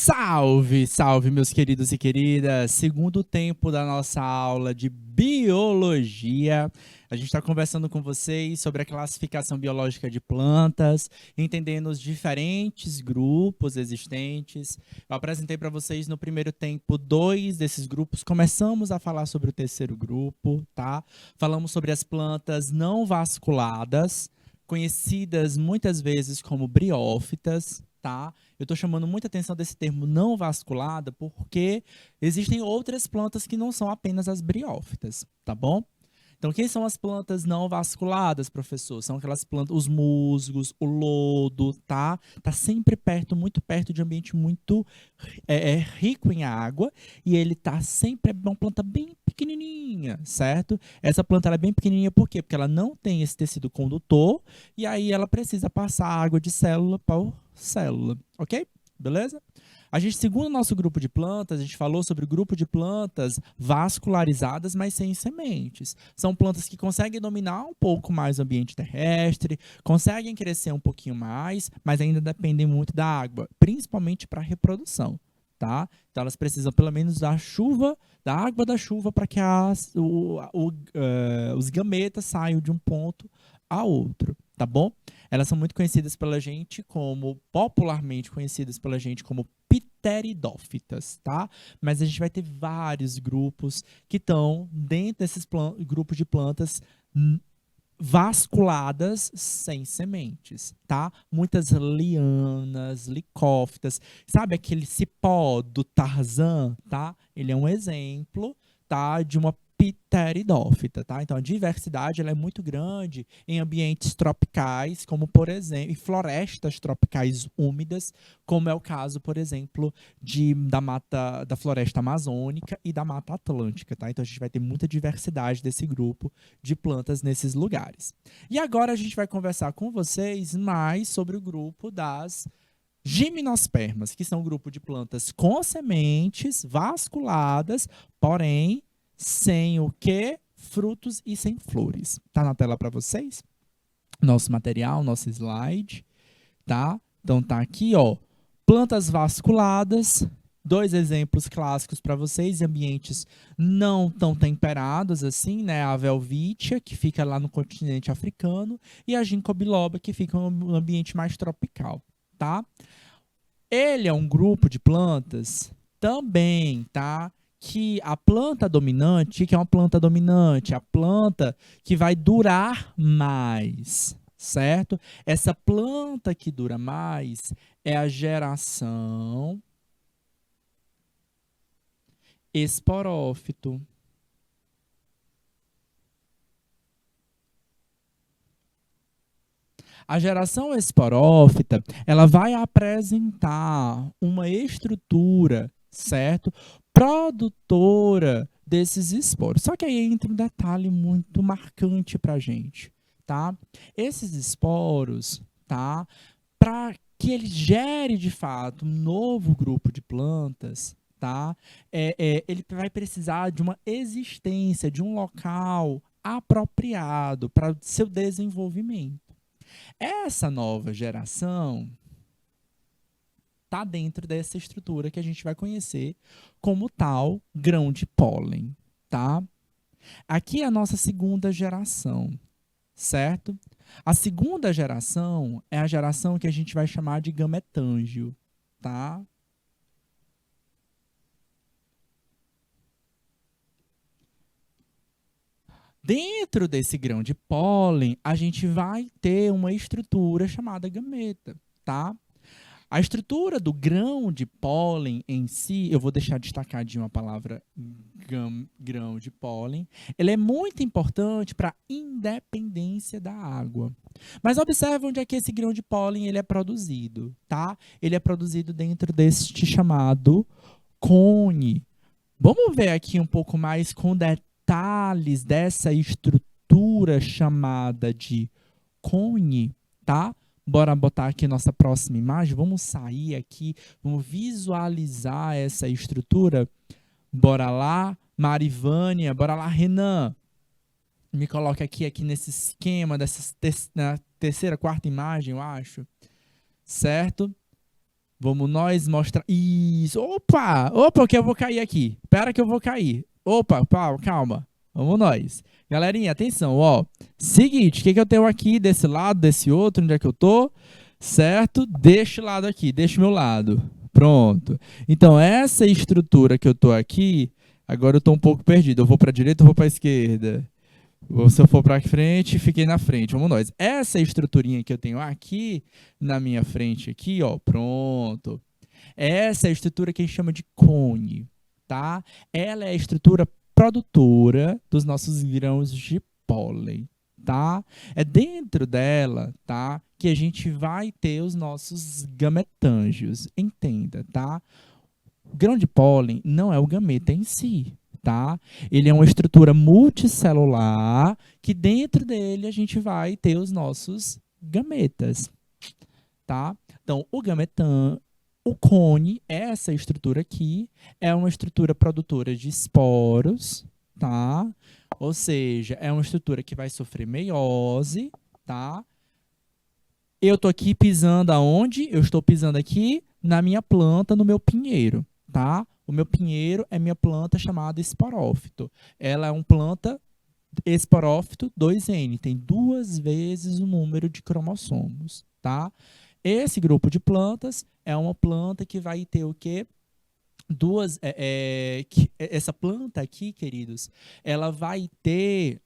Salve, salve, meus queridos e queridas! Segundo tempo da nossa aula de biologia. A gente está conversando com vocês sobre a classificação biológica de plantas, entendendo os diferentes grupos existentes. Eu apresentei para vocês no primeiro tempo 2 desses grupos. Começamos a falar sobre o terceiro grupo, tá? Falamos sobre as plantas não vasculadas, conhecidas muitas vezes como briófitas, tá? Eu estou chamando muita atenção desse termo não vasculada porque existem outras plantas que não são apenas as briófitas, tá bom? Então, quem são as plantas não vasculadas, professor? São aquelas plantas, os musgos, o lodo, tá? Tá sempre perto, muito perto de um ambiente muito rico em água e ele tá sempre, é uma planta bem pequenininha, certo? Essa planta ela é bem pequenininha por quê? Porque ela não tem esse tecido condutor e aí ela precisa passar água de célula por célula, ok? Beleza? A gente, segundo o nosso grupo de plantas, a gente falou sobre o grupo de plantas vascularizadas, mas sem sementes. São plantas que conseguem dominar um pouco mais o ambiente terrestre, conseguem crescer um pouquinho mais, mas ainda dependem muito da água, principalmente para a reprodução, tá? Então elas precisam pelo menos da chuva, da água da chuva, para que os gametas saiam de um ponto a outro, tá bom? Elas são muito conhecidas pela gente como, popularmente conhecidas pela gente como pteridófitas, tá? Mas a gente vai ter vários grupos que estão dentro desses grupos de plantas vasculadas sem sementes, tá? Muitas lianas, licófitas, sabe aquele cipó do Tarzan, tá? Ele é um exemplo, tá? De uma pteridófita, tá? Então a diversidade ela é muito grande em ambientes tropicais, como por exemplo, em florestas tropicais úmidas, como é o caso, por exemplo, da floresta amazônica e da Mata Atlântica, tá? Então a gente vai ter muita diversidade desse grupo de plantas nesses lugares. E agora a gente vai conversar com vocês mais sobre o grupo das gimnospermas, que são um grupo de plantas com sementes vasculadas, porém sem o quê? Frutos e sem flores. Tá na tela para vocês? Nosso material, nosso slide, tá? Então tá aqui, ó, plantas vasculadas, 2 exemplos clássicos para vocês, ambientes não tão temperados assim, né? A Welwitschia, que fica lá no continente africano, e a Ginkgo biloba, que fica em um ambiente mais tropical, tá? Ele é um grupo de plantas também, tá? Que a planta dominante, que é uma planta dominante, a planta que vai durar mais, certo? Essa planta que dura mais é a geração esporófito. A geração esporófita, ela vai apresentar uma estrutura, certo? Produtora desses esporos. Só que aí entra um detalhe muito marcante para a gente, tá? Esses esporos, tá? Para que ele gere de fato um novo grupo de plantas, tá? Ele vai precisar de uma existência, de um local apropriado para seu desenvolvimento. Essa nova geração está dentro dessa estrutura que a gente vai conhecer como tal grão de pólen, tá? Aqui é a nossa segunda geração, certo? A segunda geração é a geração que a gente vai chamar de gametângio, tá? Dentro desse grão de pólen, a gente vai ter uma estrutura chamada gameta, tá? A estrutura do grão de pólen em si, eu vou deixar destacadinho a palavra grão de pólen, ele é muito importante para a independência da água. Mas observe onde é que esse grão de pólen ele é produzido, tá? Ele é produzido dentro deste chamado cone. Vamos ver aqui um pouco mais com detalhes dessa estrutura chamada de cone, tá? Bora botar aqui nossa próxima imagem. Vamos sair aqui, vamos visualizar essa estrutura. Bora lá, Marivânia, bora lá, Renan. Me coloca aqui nesse esquema, na terceira, quarta imagem, eu acho. Certo? Vamos nós mostrar. Isso. Opa! Opa, que eu vou cair aqui. Espera que eu vou cair. Opa, calma. Vamos nós. Galerinha, atenção, ó. Seguinte, o que, que eu tenho aqui desse lado, desse outro, onde é que eu tô? Certo? Deste lado aqui, deste meu lado. Pronto. Então, essa estrutura que eu tô aqui, agora eu tô um pouco perdido. Eu vou pra direita ou vou pra esquerda? Se eu for para frente, fiquei na frente. Vamos nós. Essa estruturinha que eu tenho aqui na minha frente aqui, ó, pronto. Essa é a estrutura que a gente chama de cone, tá? Ela é a estrutura produtora dos nossos grãos de pólen, tá? É dentro dela, tá, que a gente vai ter os nossos gametângios. Entenda, tá? O grão de pólen não é o gameta em si, tá? Ele é uma estrutura multicelular que dentro dele a gente vai ter os nossos gametas, tá? Então, o cone, essa estrutura aqui, é uma estrutura produtora de esporos, tá? Ou seja, é uma estrutura que vai sofrer meiose, tá? Eu tô aqui pisando aonde? Eu estou pisando aqui na minha planta, no meu pinheiro, tá? O meu pinheiro é minha planta chamada esporófito. Ela é uma planta esporófito 2N, tem 2 vezes o número de cromossomos, tá? Esse grupo de plantas é uma planta que vai ter o quê? Essa planta aqui, queridos, ela vai ter,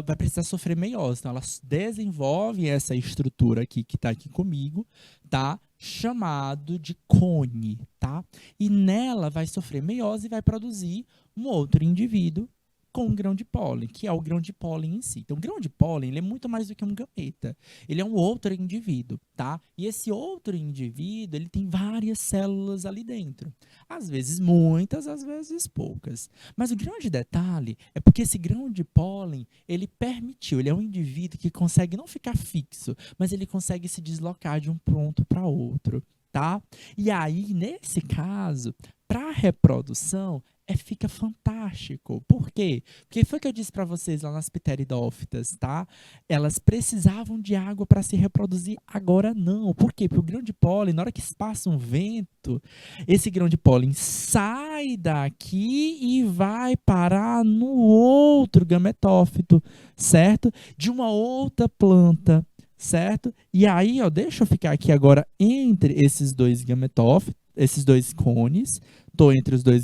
vai precisar sofrer meiose. Então, ela desenvolve essa estrutura aqui que está aqui comigo, tá? Chamado de cone, tá? E nela vai sofrer meiose e vai produzir um outro indivíduo com um grão de pólen, que é o grão de pólen em si. Então, o grão de pólen ele é muito mais do que um gameta. Ele é um outro indivíduo, tá? E esse outro indivíduo, ele tem várias células ali dentro. Às vezes muitas, às vezes poucas. Mas o grande detalhe é porque esse grão de pólen, ele permitiu, ele é um indivíduo que consegue não ficar fixo, mas ele consegue se deslocar de um ponto para outro, tá? E aí, nesse caso, para a reprodução, fica fantástico. Por quê? Porque foi o que eu disse para vocês lá nas pteridófitas, tá? Elas precisavam de água para se reproduzir, agora não. Por quê? Porque o grão de pólen, na hora que passa um vento, esse grão de pólen sai daqui e vai parar no outro gametófito, certo? De uma outra planta, certo? E aí, ó, deixa eu ficar aqui agora entre esses dois gametófitos, esses dois cones. Tô entre os dois,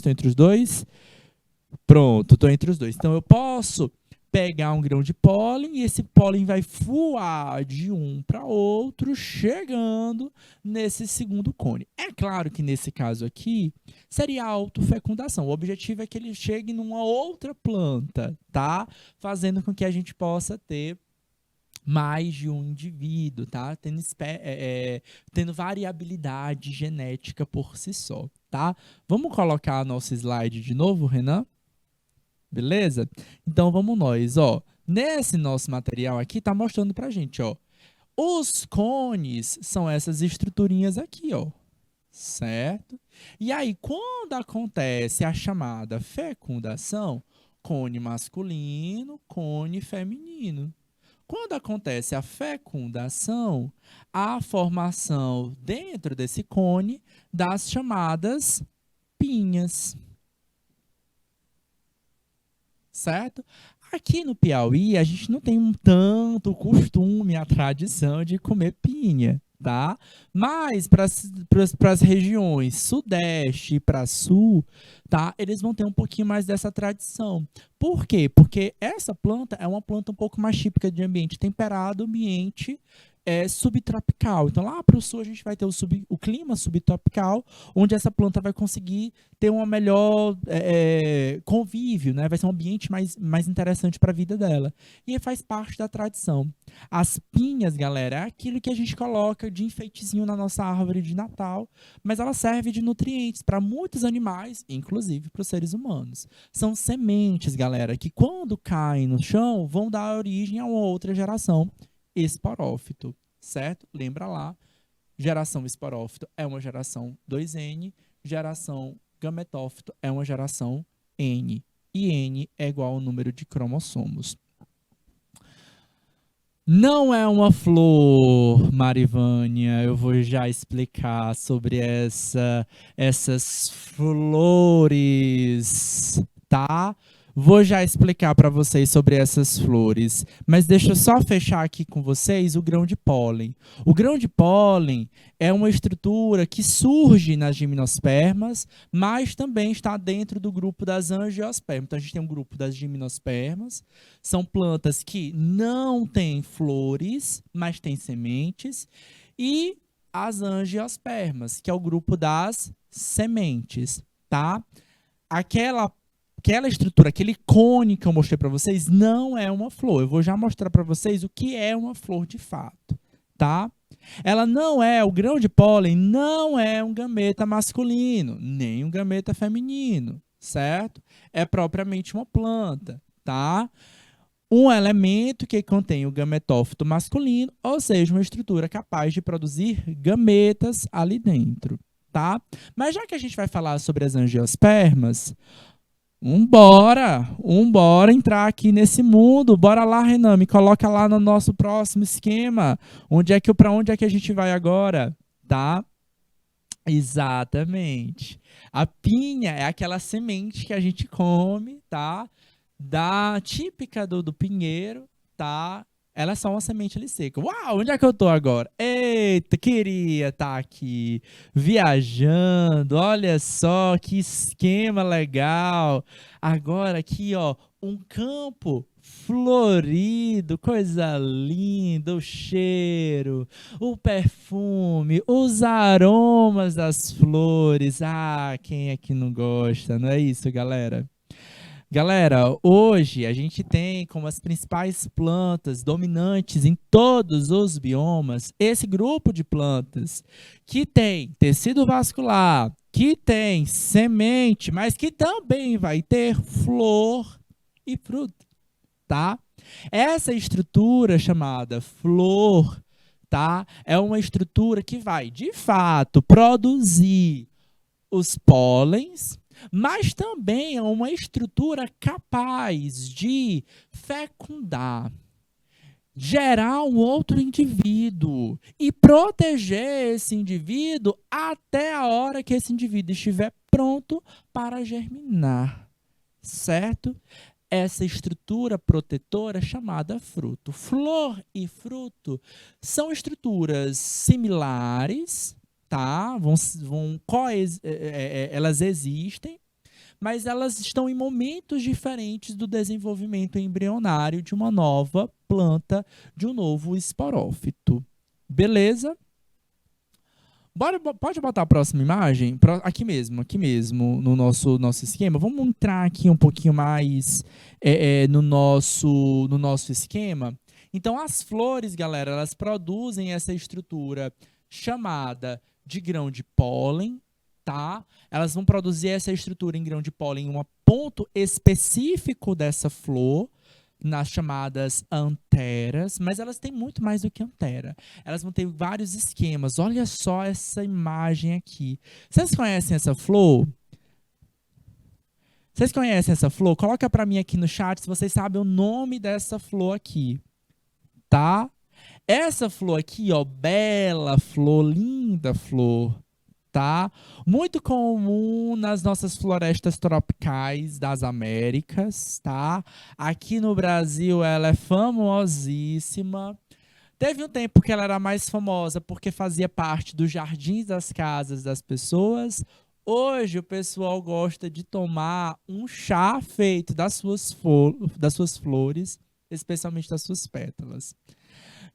tô entre os dois. Pronto, tô entre os dois. Então eu posso pegar um grão de pólen e esse pólen vai voar de um para outro, chegando nesse segundo cone. É claro que nesse caso aqui seria a autofecundação. O objetivo é que ele chegue numa outra planta, tá? Fazendo com que a gente possa ter mais de um indivíduo, tá? Tendo variabilidade genética por si só, tá? Vamos colocar nosso slide de novo, Renan? Beleza? Então vamos nós, ó. Nesse nosso material aqui tá mostrando pra gente, ó. Os cones são essas estruturinhas aqui, ó. Certo? E aí, quando acontece a chamada fecundação, cone masculino, cone feminino. Quando acontece a fecundação, a formação dentro desse cone das chamadas pinhas, certo? Aqui no Piauí, a gente não tem tanto costume, a tradição de comer pinha, tá? Mas para as regiões sudeste e para sul, tá? Eles vão ter um pouquinho mais dessa tradição. Por quê? Porque essa planta é uma planta um pouco mais típica de ambiente temperado, ambiente subtropical. Então, lá para o sul, a gente vai ter o clima subtropical, onde essa planta vai conseguir ter um melhor convívio, né? Vai ser um ambiente mais interessante para a vida dela. E faz parte da tradição. As pinhas, galera, é aquilo que a gente coloca de enfeitezinho na nossa árvore de Natal, mas ela serve de nutrientes para muitos animais, inclusive para os seres humanos. São sementes, galera, que quando caem no chão, vão dar origem a uma outra geração, esporófito, certo? Lembra lá, geração esporófito é uma geração 2N, geração gametófito é uma geração N. E N é igual ao número de cromossomos. Não é uma flor, Marivânia. Eu vou já explicar sobre essas flores, tá? Vou já explicar para vocês sobre essas flores, mas deixa eu só fechar aqui com vocês o grão de pólen. O grão de pólen é uma estrutura que surge nas gimnospermas, mas também está dentro do grupo das angiospermas. Então a gente tem um grupo das gimnospermas, são plantas que não têm flores, mas têm sementes, e as angiospermas, que é o grupo das sementes, tá? Aquela estrutura, aquele cone que eu mostrei para vocês, não é uma flor. Eu vou já mostrar para vocês o que é uma flor de fato, tá? Ela não é, o grão de pólen não é um gameta masculino, nem um gameta feminino, certo? É propriamente uma planta, tá? Um elemento que contém o gametófito masculino, ou seja, uma estrutura capaz de produzir gametas ali dentro, tá? Mas já que a gente vai falar sobre as angiospermas, bora entrar aqui nesse mundo. Bora lá, Renan, me coloca lá no nosso próximo esquema. Para onde é que a gente vai agora, tá? Exatamente. A pinha é aquela semente que a gente come, tá? Da típica do pinheiro, tá? Ela é só uma semente ali seca. Uau, onde é que eu tô agora? Eita, queria estar aqui viajando. Olha só que esquema legal. Agora aqui, ó, um campo florido, coisa linda, o cheiro, o perfume, os aromas das flores. Ah, quem é que não gosta? Não é isso, galera? Galera, hoje a gente tem como as principais plantas dominantes em todos os biomas esse grupo de plantas que tem tecido vascular, que tem semente, mas que também vai ter flor e fruto, tá? Essa estrutura chamada flor, tá? É uma estrutura que vai, de fato, produzir os pólens, mas também é uma estrutura capaz de fecundar, gerar um outro indivíduo e proteger esse indivíduo até a hora que esse indivíduo estiver pronto para germinar, certo? Essa estrutura protetora chamada fruto. Flor e fruto são estruturas similares, tá? Elas existem, mas elas estão em momentos diferentes do desenvolvimento embrionário de uma nova planta, de um novo esporófito. Beleza? Pode botar a próxima imagem? Aqui mesmo, no nosso esquema. Vamos entrar aqui um pouquinho mais no nosso esquema. Então, as flores, galera, elas produzem essa estrutura chamada de grão de pólen, tá? Elas vão produzir essa estrutura em grão de pólen em um ponto específico dessa flor, nas chamadas anteras, mas elas têm muito mais do que antera. Elas vão ter vários esquemas. Olha só essa imagem aqui. Vocês conhecem essa flor? Vocês conhecem essa flor? Coloca para mim aqui no chat se vocês sabem o nome dessa flor aqui, tá? Essa flor aqui, ó, bela flor, linda flor, tá? Muito comum nas nossas florestas tropicais das Américas, tá? Aqui no Brasil ela é famosíssima. Teve um tempo que ela era mais famosa porque fazia parte dos jardins das casas das pessoas. Hoje o pessoal gosta de tomar um chá feito das suas flores, especialmente das suas pétalas.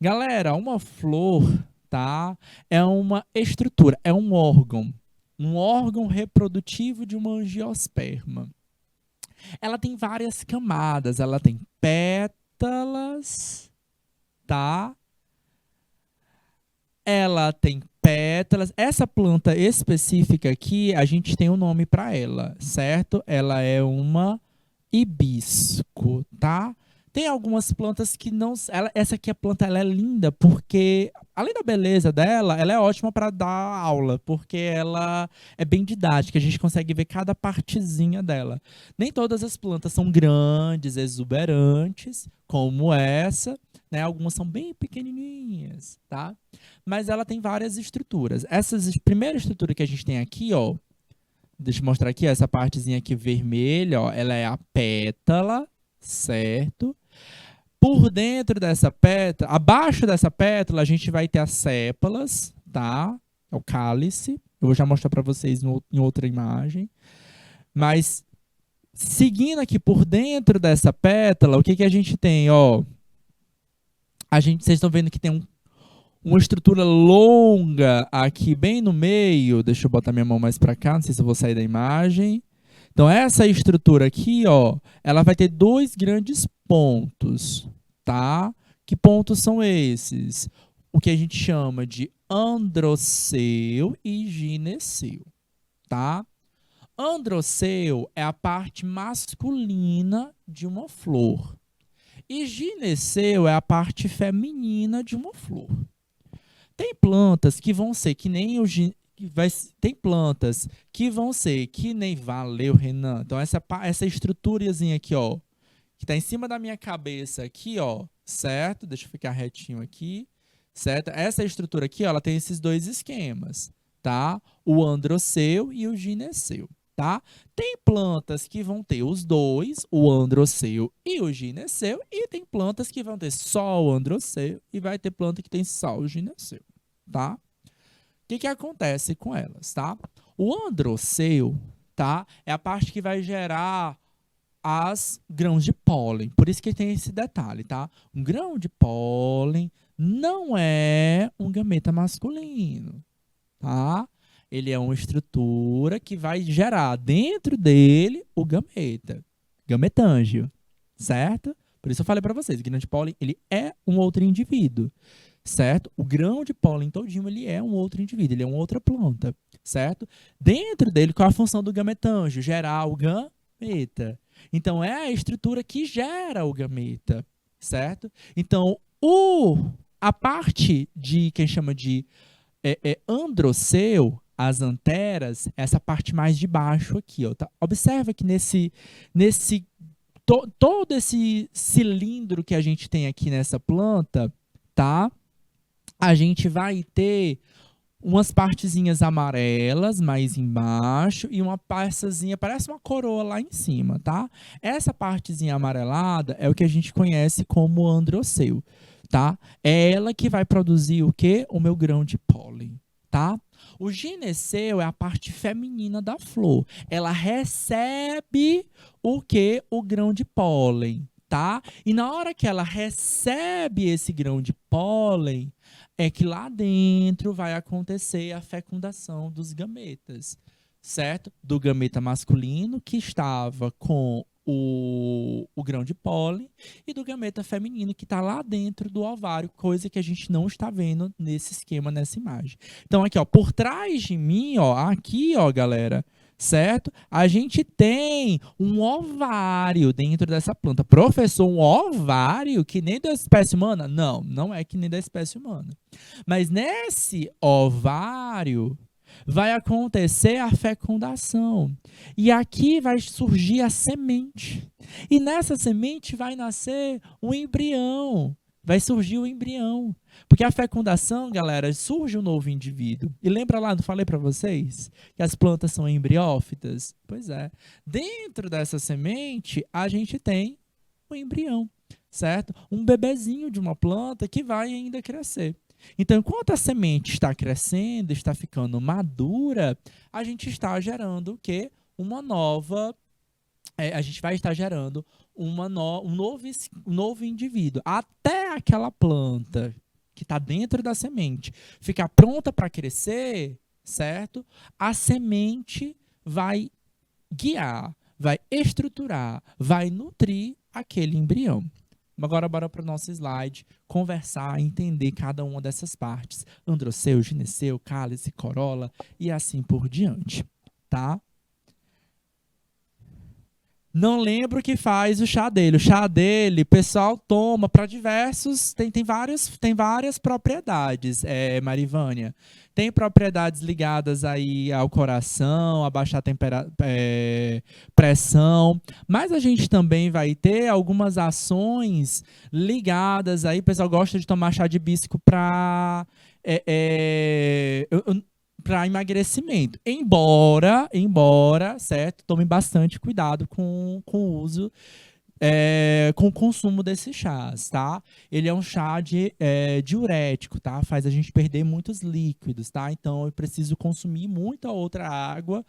Galera, uma flor, tá? É uma estrutura, é um órgão reprodutivo de uma angiosperma. Ela tem várias camadas, ela tem pétalas, tá? Ela tem pétalas. Essa planta específica aqui, a gente tem um nome para ela, certo? Ela é uma hibisco, tá? Tem algumas plantas que não. Essa aqui, a planta, ela é linda porque, além da beleza dela, ela é ótima para dar aula, porque ela é bem didática, a gente consegue ver cada partezinha dela. Nem todas as plantas são grandes, exuberantes, como essa, né? Algumas são bem pequenininhas, tá? Mas ela tem várias estruturas. Primeira estrutura que a gente tem aqui, ó, deixa eu mostrar aqui, ó, essa partezinha aqui vermelha, ó, ela é a pétala, certo? Por dentro dessa pétala, abaixo dessa pétala, a gente vai ter as sépalas, tá? É o cálice. Eu vou já mostrar para vocês em outra imagem. Mas seguindo aqui por dentro dessa pétala, o que que a gente tem, ó? Vocês estão vendo que tem uma estrutura longa aqui bem no meio. Deixa eu botar minha mão mais para cá, não sei se eu vou sair da imagem. Então essa estrutura aqui, ó, ela vai ter dois grandes pontos, tá? Que pontos são esses? O que a gente chama de androceu e gineceu, tá? Androceu é a parte masculina de uma flor. E gineceu é a parte feminina de uma flor. Tem plantas que vão ser que nem tem plantas que vão ser que nem valeu, Renan. Então essa estruturazinha aqui, ó, que tá em cima da minha cabeça aqui, ó, certo? Deixa eu ficar retinho aqui, certo? Essa estrutura aqui, ó, ela tem esses dois esquemas, tá? O androceu e o gineceu, tá? Tem plantas que vão ter os dois, o androceu e o gineceu, e tem plantas que vão ter só o androceu e vai ter planta que tem só o gineceu, tá? O que acontece com elas, tá? O androceu, tá? É a parte que vai gerar as grãos de pólen. Por isso que tem esse detalhe, tá? Um grão de pólen não é um gameta masculino, tá? Ele é uma estrutura que vai gerar dentro dele o gameta, gametângio, certo? Por isso eu falei para vocês, o grão de pólen, ele é um outro indivíduo, certo? O grão de pólen todinho, ele é um outro indivíduo, ele é uma outra planta, certo? Dentro dele, qual é a função do gametângio? Gerar o gameta. Então, é a estrutura que gera o gameta, certo? Então, a parte de, quem chama de androceu, as anteras, essa parte mais de baixo aqui, ó, tá? Observa que todo esse cilindro que a gente tem aqui nessa planta, tá? A gente vai ter umas partezinhas amarelas mais embaixo e uma peçazinha, parece uma coroa lá em cima, tá? Essa partezinha amarelada é o que a gente conhece como androceu, tá? É ela que vai produzir o quê? O meu grão de pólen, tá? O gineceu é a parte feminina da flor. Ela recebe o quê? O grão de pólen, tá? E na hora que ela recebe esse grão de pólen, é que lá dentro vai acontecer a fecundação dos gametas, certo? Do gameta masculino, que estava com o grão de pólen, e do gameta feminino, que está lá dentro do ovário, coisa que a gente não está vendo nesse esquema, nessa imagem. Então, aqui, ó, por trás de mim, ó, aqui, ó, galera, certo? A gente tem um ovário dentro dessa planta. Professor, um ovário que nem da espécie humana? Não, não é que nem da espécie humana. Mas nesse ovário vai acontecer a fecundação. E aqui vai surgir a semente. E nessa semente vai nascer um embrião. Vai surgir o embrião. Porque a fecundação, galera, surge um novo indivíduo. E lembra lá, não falei para vocês que as plantas são embriófitas? Pois é. Dentro dessa semente, a gente tem um embrião, certo? Um bebezinho de uma planta que vai ainda crescer. Então, enquanto a semente está crescendo, está ficando madura, a gente está gerando o quê? Uma nova... a gente vai estar gerando um novo indivíduo. Até aquela planta que está dentro da semente ficar pronta para crescer, certo? A semente vai guiar, vai estruturar, vai nutrir aquele embrião. Agora, bora para o nosso slide, conversar, entender cada uma dessas partes. Androceu, gineceu, cálice, corola e assim por diante, tá? Não lembro o que faz o chá dele. O chá dele, o pessoal toma para diversos. Tem várias propriedades, Marivânia. Tem propriedades ligadas aí ao coração, a baixar pressão. Mas a gente também vai ter algumas ações ligadas aí. O pessoal gosta de tomar chá de hibisco para emagrecimento. Embora, certo? Tome bastante cuidado com o uso, com o consumo desses chás, tá? Ele é um chá diurético, tá? Faz a gente perder muitos líquidos, tá? Então eu preciso consumir muita outra água,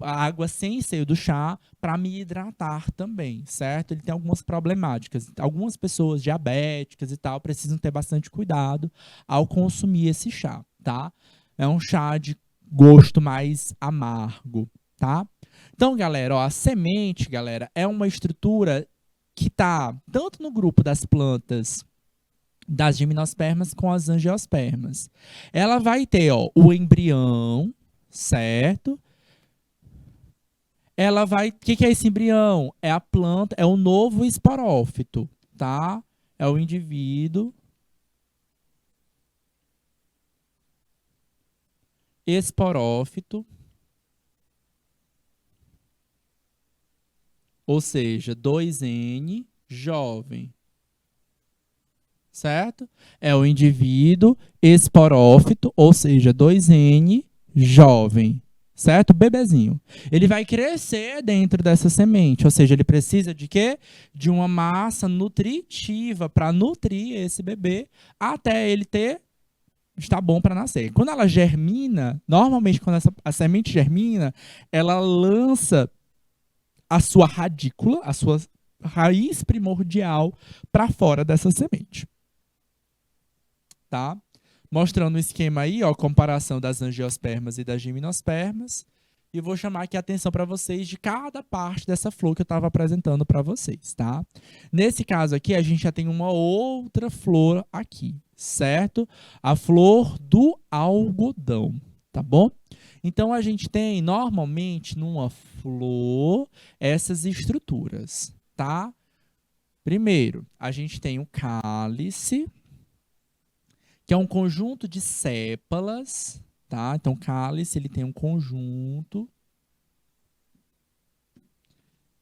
a água sem ser do chá, para me hidratar também, certo? Ele tem algumas problemáticas. Algumas pessoas diabéticas e tal precisam ter bastante cuidado ao consumir esse chá, tá? É um chá de gosto mais amargo, tá? Então, galera, ó, a semente, galera, é uma estrutura que está tanto no grupo das plantas das gimnospermas com as angiospermas. Ela vai ter, ó, o embrião, certo? Ela vai, o que é esse embrião? É a planta, é o novo esporófito, tá? É o indivíduo esporófito, ou seja, 2N, jovem, certo? É o indivíduo esporófito, ou seja, 2N, jovem, certo? Bebezinho. Ele vai crescer dentro dessa semente, ou seja, ele precisa de quê? De uma massa nutritiva para nutrir esse bebê até ele está bom para nascer. Quando ela germina, normalmente quando a semente germina, ela lança a sua radícula, a sua raiz primordial para fora dessa semente, tá? Mostrando o esquema aí, ó, comparação das angiospermas e das gimnospermas. E vou chamar aqui a atenção para vocês de cada parte dessa flor que eu estava apresentando para vocês, tá? Nesse caso aqui, a gente já tem uma outra flor aqui, certo? A flor do algodão, tá bom? Então, a gente tem, normalmente, numa flor, essas estruturas, tá? Primeiro, a gente tem o cálice, que é um conjunto de sépalas, tá? Então, cálice, ele tem um conjunto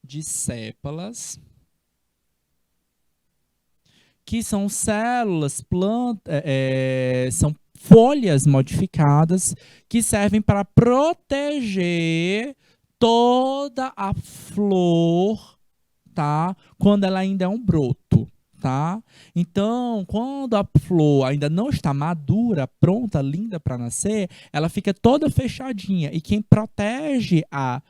de sépalas, que são células, são folhas modificadas que servem para proteger toda a flor, tá? Quando ela ainda é um broto, tá? Então, quando a flor ainda não está madura, pronta, linda para nascer, ela fica toda fechadinha. E quem protege a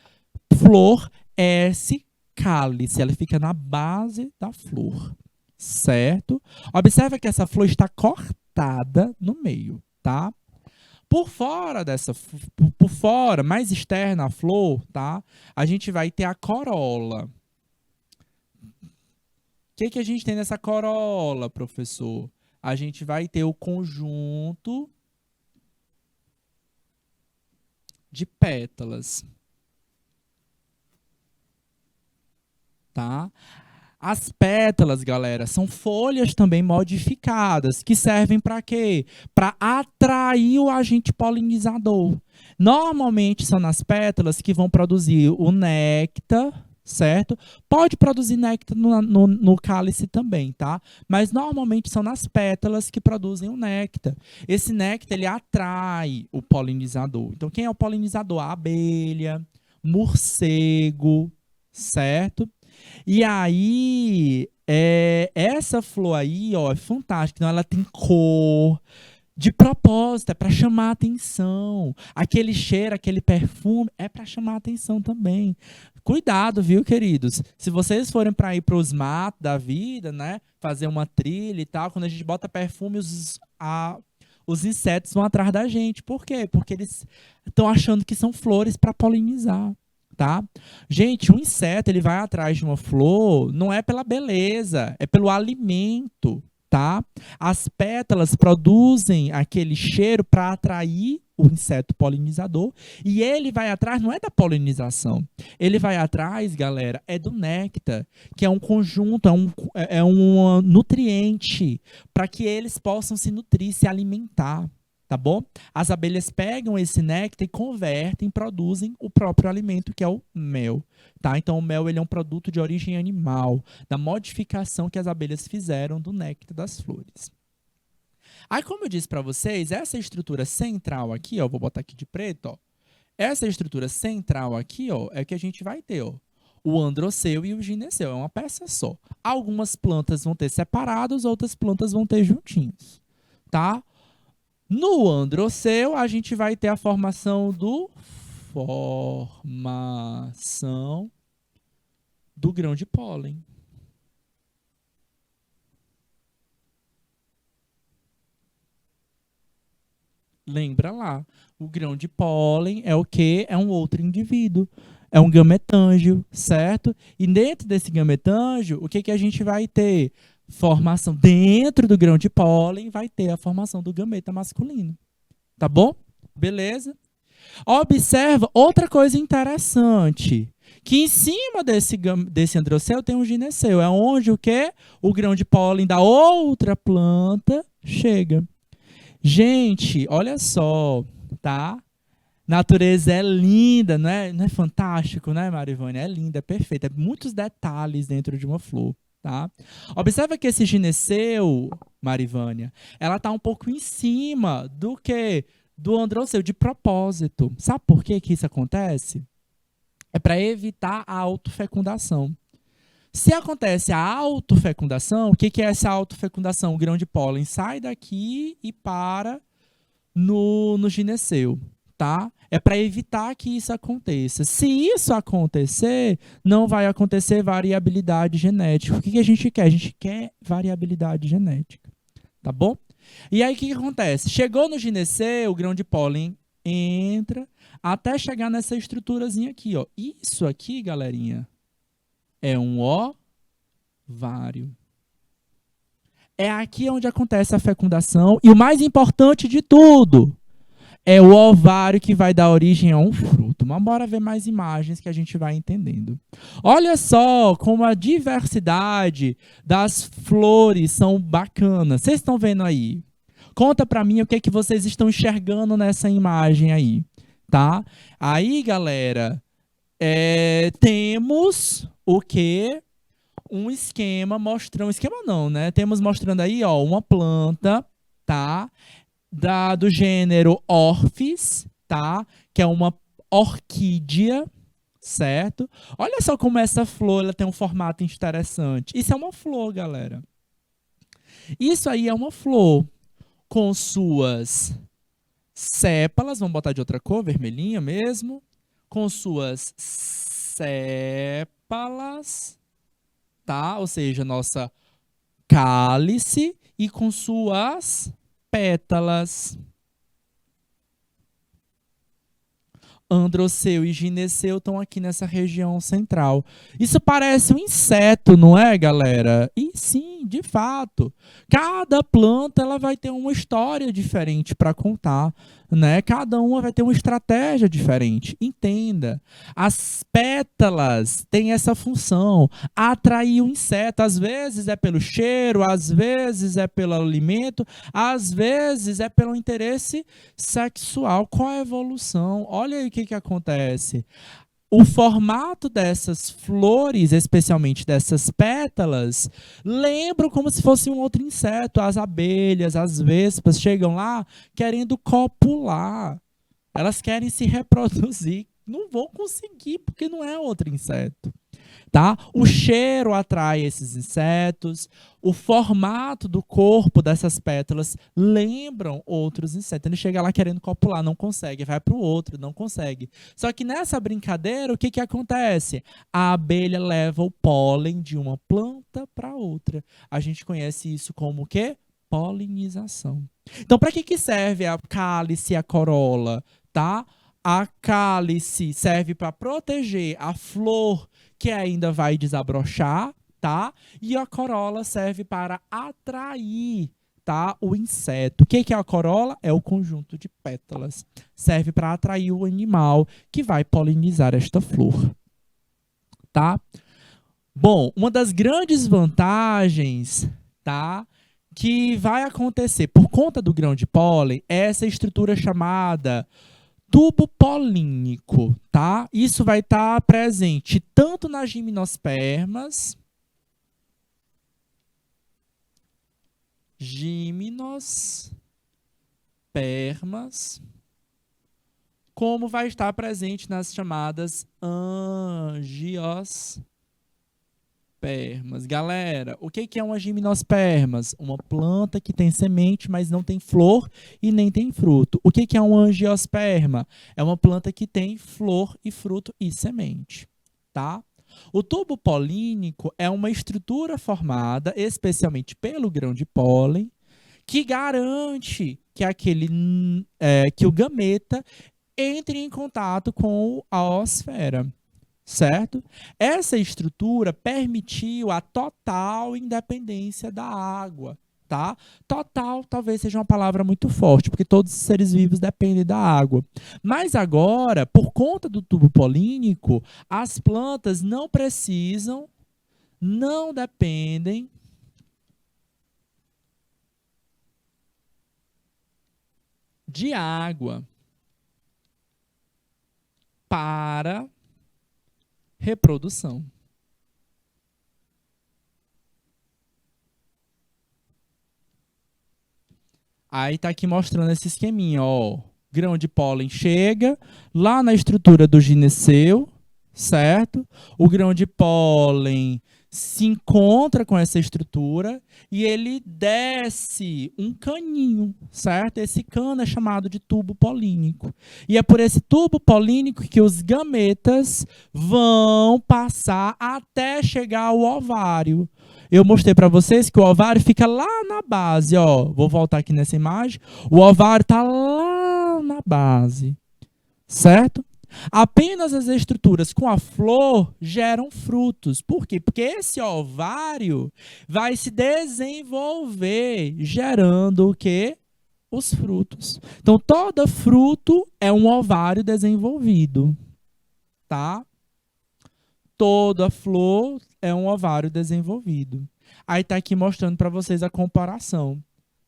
flor é esse cálice, ela fica na base da flor, certo? Observa que essa flor está cortada no meio, tá? Por fora por fora, mais externa à flor, tá? A gente vai ter a corola. O que a gente tem nessa corola, professor? A gente vai ter o conjunto de pétalas, tá? As pétalas, galera, são folhas também modificadas, que servem para quê? Para atrair o agente polinizador. Normalmente são nas pétalas que vão produzir o néctar, certo? Pode produzir néctar no cálice também, tá? Mas normalmente são nas pétalas que produzem o néctar. Esse néctar, ele atrai o polinizador. Então, quem é o polinizador? A abelha, morcego, certo? E aí, essa flor aí, ó, é fantástica. Então, ela tem cor, de propósito, é para chamar a atenção. Aquele cheiro, aquele perfume, é para chamar a atenção também. Cuidado, viu, queridos? Se vocês forem para ir para os matos da vida, né, fazer uma trilha e tal, quando a gente bota perfume, os insetos vão atrás da gente. Por quê? Porque eles estão achando que são flores para polinizar. Tá? Gente, um inseto ele vai atrás de uma flor não é pela beleza, é pelo alimento, tá? As pétalas produzem aquele cheiro para atrair o inseto polinizador e ele vai atrás, não é da polinização, ele vai atrás, galera, é do néctar, que é um conjunto, é um nutriente para que eles possam se nutrir, se alimentar. Tá bom? As abelhas pegam esse néctar e convertem, produzem o próprio alimento, que é o mel. Tá? Então, o mel ele é um produto de origem animal, da modificação que as abelhas fizeram do néctar das flores. Aí, como eu disse para vocês, essa estrutura central aqui, ó, vou botar aqui de preto, ó, essa estrutura central aqui, ó, é que a gente vai ter, ó, o androceu e o gineceu, é uma peça só. Algumas plantas vão ter separados, outras plantas vão ter juntinhos, tá? No androceu, a gente vai ter a formação do grão de pólen. Lembra lá, o grão de pólen é o quê? É um outro indivíduo. É um gametângio, certo? E dentro desse gametângio, o que a gente vai ter? Formação dentro do grão de pólen, vai ter a formação do gameta masculino. Tá bom? Beleza? Observa outra coisa interessante, que em cima desse androceu tem um gineceu. É onde o quê? O grão de pólen da outra planta chega. Gente, olha só, tá? Natureza é linda, não é fantástico, né, Marivânia? É linda, é perfeita. É muitos detalhes dentro de uma flor, tá? Observa que esse gineceu, Marivânia, ela tá um pouco em cima do que? Do androceu, de propósito. Sabe por que isso acontece? É para evitar a autofecundação. Se acontece a autofecundação, o que é essa autofecundação? O grão de pólen sai daqui e para no gineceu, tá? É para evitar que isso aconteça. Se isso acontecer, não vai acontecer variabilidade genética. O que a gente quer? A gente quer variabilidade genética, tá bom? E aí o que acontece? Chegou no gineceu, o grão de pólen entra até chegar nessa estruturazinha aqui, ó. Isso aqui, galerinha, é um ovário. É aqui onde acontece a fecundação. E o mais importante de tudo, é o ovário que vai dar origem a um fruto. Mas bora ver mais imagens que a gente vai entendendo. Olha só como a diversidade das flores são bacanas. Vocês estão vendo aí? Conta pra mim o que é que vocês estão enxergando nessa imagem aí, tá? Aí, galera, temos o quê? Um esquema mostrando... Um esquema não, né? Temos mostrando aí, ó, uma planta, tá? Do gênero Orphis, tá? Que é uma orquídea, certo? Olha só como essa flor ela tem um formato interessante. Isso é uma flor, galera. Isso aí é uma flor com suas sépalas, vamos botar de outra cor, vermelhinha mesmo, com suas sépalas, tá? Ou seja, nossa cálice e com suas pétalas. Androceu e gineceu estão aqui nessa região central. Isso parece um inseto, não é, galera? E sim, de fato. Cada planta ela vai ter uma história diferente para contar, né? Cada uma vai ter uma estratégia diferente. Entenda. As pétalas têm essa função, atrair o inseto. Às vezes é pelo cheiro, às vezes é pelo alimento, às vezes é pelo interesse sexual. Qual a evolução? Olha aí o que acontece. O formato dessas flores, especialmente dessas pétalas, lembram como se fosse um outro inseto. As abelhas, as vespas chegam lá querendo copular. Elas querem se reproduzir. Não vão conseguir porque não é outro inseto. Tá? O cheiro atrai esses insetos, o formato do corpo dessas pétalas lembram outros insetos. Ele chega lá querendo copular, não consegue, vai para o outro, não consegue. Só que nessa brincadeira, o que acontece? A abelha leva o pólen de uma planta para outra. A gente conhece isso como o quê? Polinização. Então, para que serve a cálice e a corola? Tá? A cálice serve para proteger a flor que ainda vai desabrochar, tá? E a corola serve para atrair, tá, o inseto. O que que é a corola? É o conjunto de pétalas. Serve para atrair o animal que vai polinizar esta flor, tá? Bom, uma das grandes vantagens, tá, que vai acontecer por conta do grão de pólen é essa estrutura chamada tubo polínico, tá? Isso vai estar presente tanto nas gimnospermas, como vai estar presente nas chamadas angiospermas. Galera, o que é uma gimnospermas? Uma planta que tem semente, mas não tem flor e nem tem fruto. O que é uma angiosperma? É uma planta que tem flor e fruto e semente, tá? O tubo polínico é uma estrutura formada especialmente pelo grão de pólen que garante que o gameta entre em contato com a oosfera, certo? Essa estrutura permitiu a total independência da água, tá? Total talvez seja uma palavra muito forte, porque todos os seres vivos dependem da água. Mas agora, por conta do tubo polínico, as plantas não precisam, não dependem de água para reprodução. Aí tá aqui mostrando esse esqueminha, ó. Grão de pólen chega lá na estrutura do gineceu, certo? O grão de pólen se encontra com essa estrutura e ele desce um caninho, certo? Esse cano é chamado de tubo polínico. E é por esse tubo polínico que os gametas vão passar até chegar ao ovário. Eu mostrei para vocês que o ovário fica lá na base, ó. Vou voltar aqui nessa imagem. O ovário está lá na base, certo? Apenas as estruturas com a flor geram frutos. Por quê? Porque esse ovário vai se desenvolver gerando o quê? Os frutos. Então, todo fruto é um ovário desenvolvido, tá? Toda flor é um ovário desenvolvido. Aí tá aqui mostrando para vocês a comparação,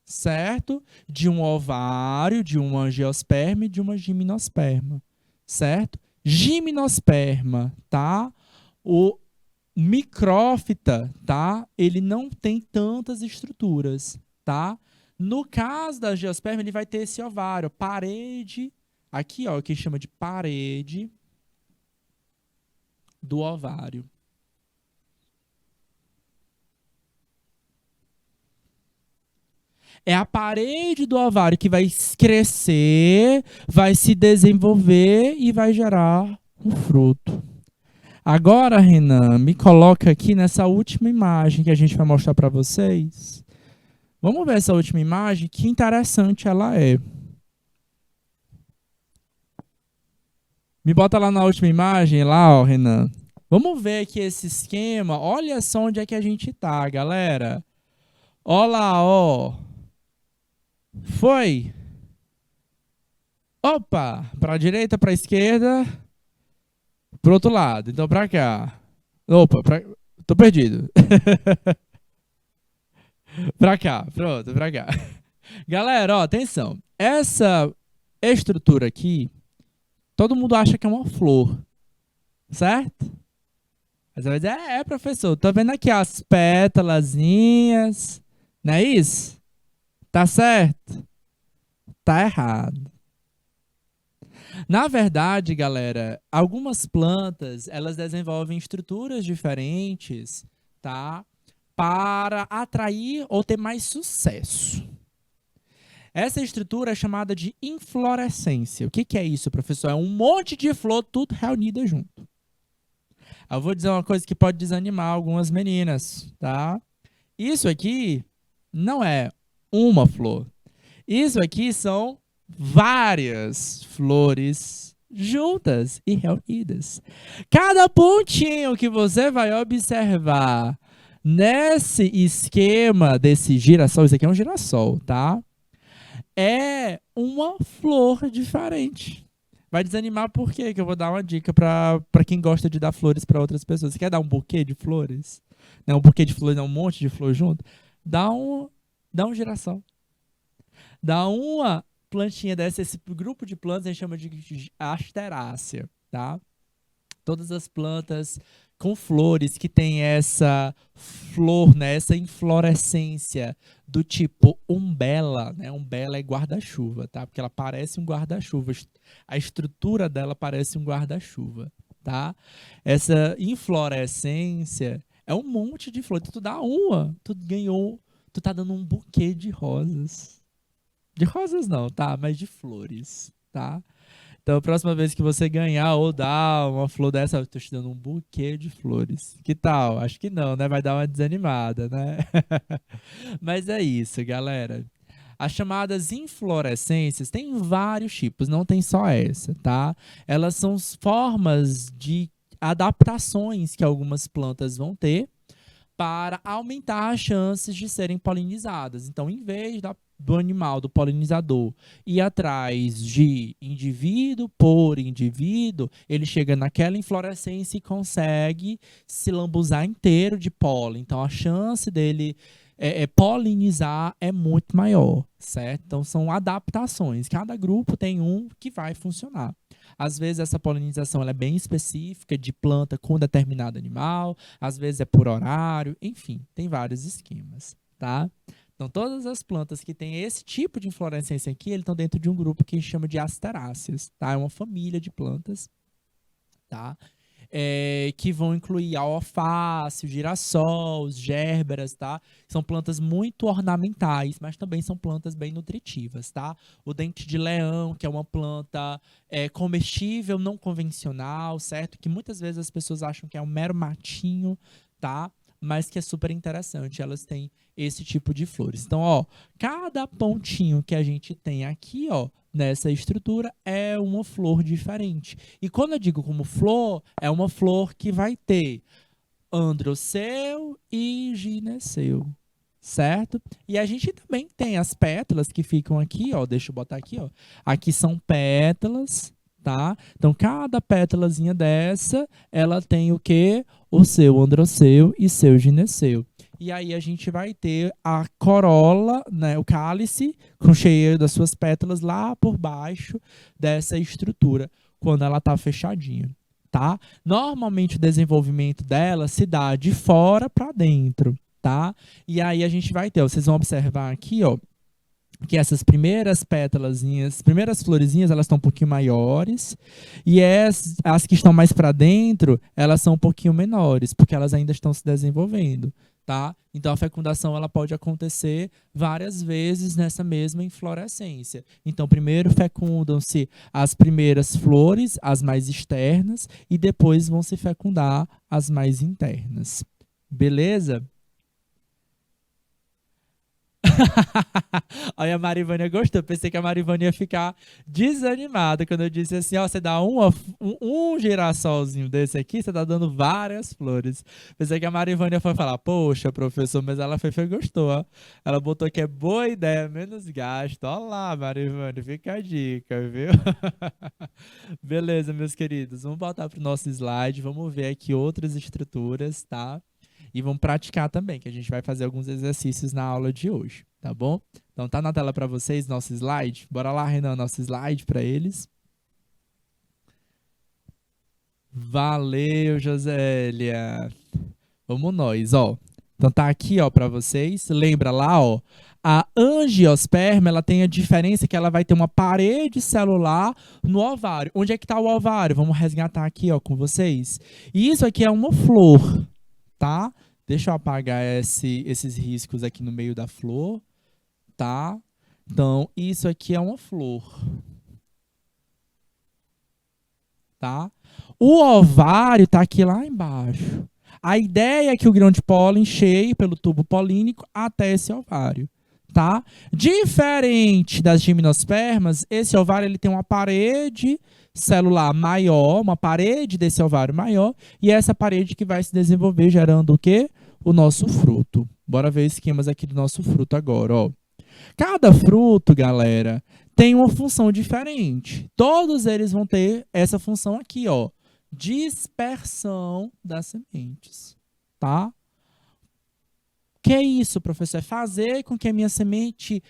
certo? De um ovário, de uma angiosperma e de uma gimnosperma, certo? Gimnosperma, tá? O micrófita, tá? Ele não tem tantas estruturas, tá? No caso da angiosperma, ele vai ter esse ovário, parede, aqui, ó, que chama de parede do ovário. É a parede do ovário que vai crescer, vai se desenvolver e vai gerar um fruto. Agora, Renan, me coloca aqui nessa última imagem que a gente vai mostrar para vocês. Vamos ver essa última imagem, que interessante ela é. Me bota lá na última imagem, lá, ó, Renan. Vamos ver aqui esse esquema. Olha só onde é que a gente tá, galera. Ó lá, ó. Foi. Opa, para a direita, para a esquerda, pro outro lado. Então para cá. Opa, tô perdido. Para cá, pronto, para cá. Galera, ó, atenção. Essa estrutura aqui, todo mundo acha que é uma flor, certo? Mas vai dizer, professor, tô vendo aqui as pétalazinhas, não é isso? Tá certo? Tá errado. Na verdade, galera, algumas plantas, elas desenvolvem estruturas diferentes, tá? Para atrair ou ter mais sucesso. Essa estrutura é chamada de inflorescência. O que é isso, professor? É um monte de flor tudo reunida junto. Eu vou dizer uma coisa que pode desanimar algumas meninas, tá? Isso aqui não é uma flor. Isso aqui são várias flores juntas e reunidas. Cada pontinho que você vai observar Nesse esquema desse girassol, isso aqui é um girassol, tá? É uma flor diferente. Vai desanimar por quê? Que eu vou dar uma dica pra quem gosta de dar flores pra outras pessoas. Você quer dar um buquê de flores? Não, um buquê de flores, não, um monte de flor junto? Dá um, dá um girassol. Dá uma plantinha dessa, esse grupo de plantas a gente chama de asterácea, tá? Todas as plantas com flores que tem essa flor, né, essa inflorescência do tipo umbela, né? Umbela é guarda-chuva, tá? Porque ela parece um guarda-chuva. A estrutura dela parece um guarda-chuva, tá? Essa inflorescência é um monte de flores. Tu dá uma, tu ganhou, tu tá dando um buquê de rosas. De rosas não, tá? Mas de flores, tá? Então, a próxima vez que você ganhar ou dar uma flor dessa, eu tô te dando um buquê de flores. Que tal? Acho que não, né? Vai dar uma desanimada, né? Mas é isso, galera. As chamadas inflorescências têm vários tipos, não tem só essa, tá? Elas são formas de adaptações que algumas plantas vão ter para aumentar as chances de serem polinizadas. Então, em vez do animal, do polinizador, ir atrás de indivíduo por indivíduo, ele chega naquela inflorescência e consegue se lambuzar inteiro de pólen. Então, a chance dele polinizar é muito maior, certo? Então, são adaptações. Cada grupo tem um que vai funcionar. Às vezes, essa polinização ela é bem específica de planta com determinado animal, às vezes é por horário, enfim, tem vários esquemas, tá? Então, todas as plantas que têm esse tipo de inflorescência aqui, eles estão dentro de um grupo que a gente chama de asteráceas, tá? É uma família de plantas, tá? Que vão incluir a alface, o girassol, os gérberas, tá? São plantas muito ornamentais, mas também são plantas bem nutritivas, tá? O dente de leão, que é uma planta comestível, não convencional, certo? Que muitas vezes as pessoas acham que é um mero matinho, tá? Mas que é super interessante. Elas têm esse tipo de flores. Então, ó, cada pontinho que a gente tem aqui, ó, nessa estrutura é uma flor diferente. E quando eu digo como flor, é uma flor que vai ter androceu e gineceu, certo? E a gente também tem as pétalas que ficam aqui, ó, deixa eu botar aqui, ó. Aqui são pétalas, tá? Então cada pétalazinha dessa, ela tem o quê? O seu androceu e seu gineceu. E aí a gente vai ter a corola, né, o cálice, com cheio das suas pétalas lá por baixo dessa estrutura, quando ela está fechadinha, tá? Normalmente o desenvolvimento dela se dá de fora para dentro, tá? E aí a gente vai ter, ó, vocês vão observar aqui, ó, que essas primeiras pétalazinhas, primeiras florezinhas, elas estão um pouquinho maiores, e as que estão mais para dentro, elas são um pouquinho menores, porque elas ainda estão se desenvolvendo, tá? Então a fecundação ela pode acontecer várias vezes nessa mesma inflorescência. Então primeiro fecundam-se as primeiras flores, as mais externas, e depois vão se fecundar as mais internas. Beleza? Olha, a Marivânia gostou. Pensei que a Marivânia ia ficar desanimada quando eu disse assim: ó, você dá um girassolzinho desse aqui, você tá dando várias flores. Pensei que a Marivânia foi falar: poxa, professor, mas ela foi gostou, ó. Ela botou que é boa ideia, menos gasto. Olha lá, Marivânia, fica a dica, viu? Beleza, meus queridos, vamos voltar pro nosso slide, vamos ver aqui outras estruturas, tá? E vamos praticar também, que a gente vai fazer alguns exercícios na aula de hoje, tá bom? Então tá na tela para vocês nosso slide. Bora lá, Renan, nosso slide para eles. Valeu, Josélia. Vamos nós, ó. Então tá aqui, ó, para vocês. Lembra lá, ó, a angiosperma, ela tem a diferença que ela vai ter uma parede celular no ovário. Onde é que tá o ovário? Vamos resgatar aqui, ó, com vocês. E isso aqui é uma flor, tá? Deixa eu apagar esses riscos aqui no meio da flor, tá? Então, isso aqui é uma flor, tá? O ovário tá aqui lá embaixo. A ideia é que o grão de pólen chegue pelo tubo polínico até esse ovário, tá? Diferente das gimnospermas, esse ovário ele tem uma parede celular maior, uma parede desse ovário maior, e essa parede que vai se desenvolver gerando o quê? o nosso fruto. Bora ver esquemas aqui do nosso fruto agora, ó. Cada fruto, galera, tem uma função diferente. Todos eles vão ter essa função aqui, ó. Dispersão das sementes, tá? Que é isso, professor? É fazer com que a minha semente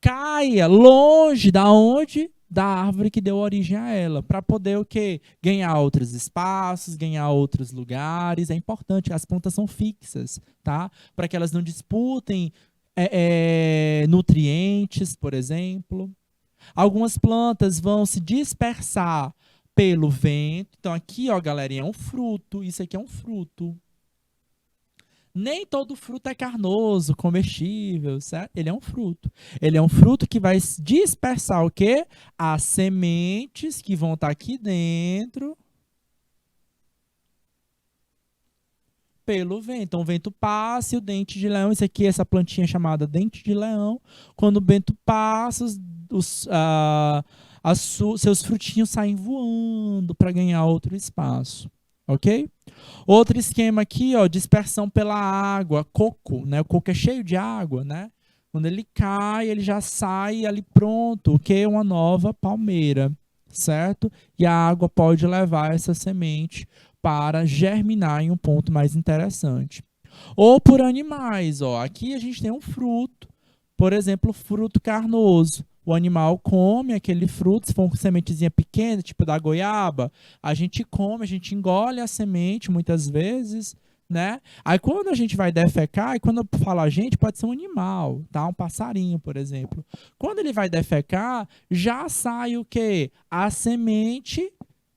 caia longe da onde? Da árvore que deu origem a ela, para poder o quê? Ganhar outros espaços, ganhar outros lugares. É importante, as plantas são fixas, tá? Para que elas não disputem nutrientes, por exemplo. Algumas plantas vão se dispersar pelo vento. Então aqui, ó, galerinha, é um fruto. Isso aqui é um fruto. Nem todo fruto é carnoso, comestível, certo? Ele é um fruto. Ele é um fruto que vai dispersar o quê? As sementes que vão estar aqui dentro pelo vento. Então o vento passa e o dente de leão, isso aqui, essa plantinha chamada dente de leão, quando o vento passa, seus frutinhos saem voando para ganhar outro espaço. Ok? Outro esquema aqui, ó, dispersão pela água, coco, né? O coco é cheio de água, né? Quando ele cai, ele já sai ali pronto, o que é uma nova palmeira, certo? E a água pode levar essa semente para germinar em um ponto mais interessante. Ou por animais, ó. Aqui a gente tem um fruto, por exemplo, fruto carnoso. O animal come aquele fruto, se for uma sementezinha pequena, tipo da goiaba, a gente come, a gente engole a semente muitas vezes, né? Aí quando a gente vai defecar, e quando eu falo a gente, pode ser um animal, tá? Um passarinho, por exemplo. Quando ele vai defecar, já sai o quê? A semente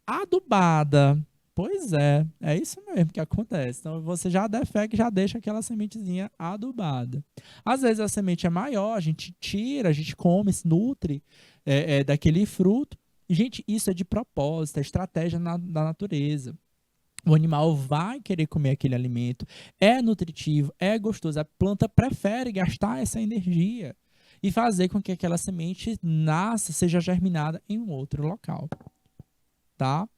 adubada. Pois é isso mesmo que acontece. Então você já defeca e já deixa aquela sementezinha adubada. Às vezes a semente é maior, a gente tira, a gente come, se nutre daquele fruto. E, gente, isso é de propósito, é estratégia da natureza. O animal vai querer comer aquele alimento, é nutritivo, é gostoso. A planta prefere gastar essa energia e fazer com que aquela semente nasça, seja germinada em um outro local, tá?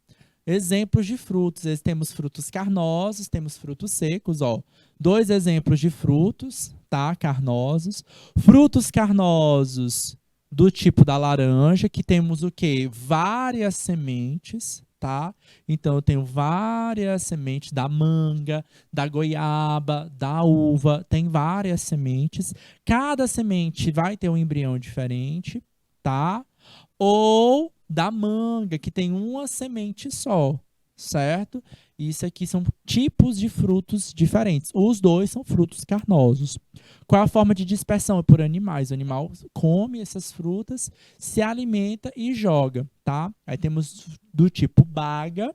Exemplos de frutos. Temos frutos carnosos, temos frutos secos, ó. Dois exemplos de frutos, tá? Carnosos. Frutos carnosos do tipo da laranja, que temos o quê? Várias sementes, tá? Então eu tenho várias sementes da manga, da goiaba, da uva, tem várias sementes. Cada semente vai ter um embrião diferente, tá? Ou da manga, que tem uma semente só, certo? Isso aqui são tipos de frutos diferentes. Os dois são frutos carnosos. Qual é a forma de dispersão? É por animais. O animal come essas frutas, se alimenta e joga, tá? Aí temos do tipo baga,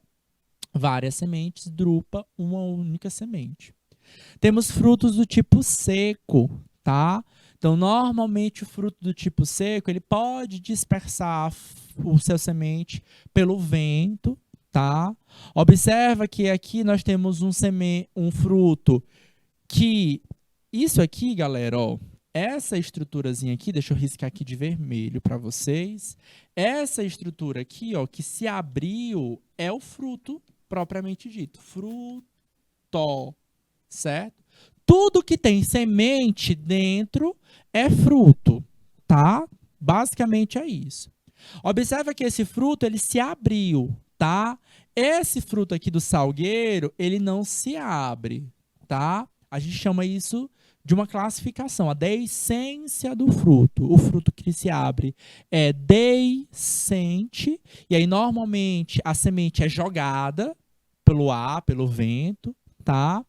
várias sementes, drupa, uma única semente. Temos frutos do tipo seco, tá? Então, normalmente, o fruto do tipo seco, ele pode dispersar o seu semente pelo vento, tá? Observa que aqui nós temos um fruto que... Isso aqui, galera, ó, essa estruturazinha aqui, deixa eu riscar aqui de vermelho para vocês. Essa estrutura aqui, ó, que se abriu, é o fruto propriamente dito. Fruto, certo? Tudo que tem semente dentro é fruto, tá? Basicamente é isso. Observa que esse fruto, ele se abriu, tá? Esse fruto aqui do salgueiro, ele não se abre, tá? A gente chama isso de uma classificação, a deiscência do fruto. O fruto que se abre é deiscente, e aí normalmente a semente é jogada pelo ar, pelo vento, tá?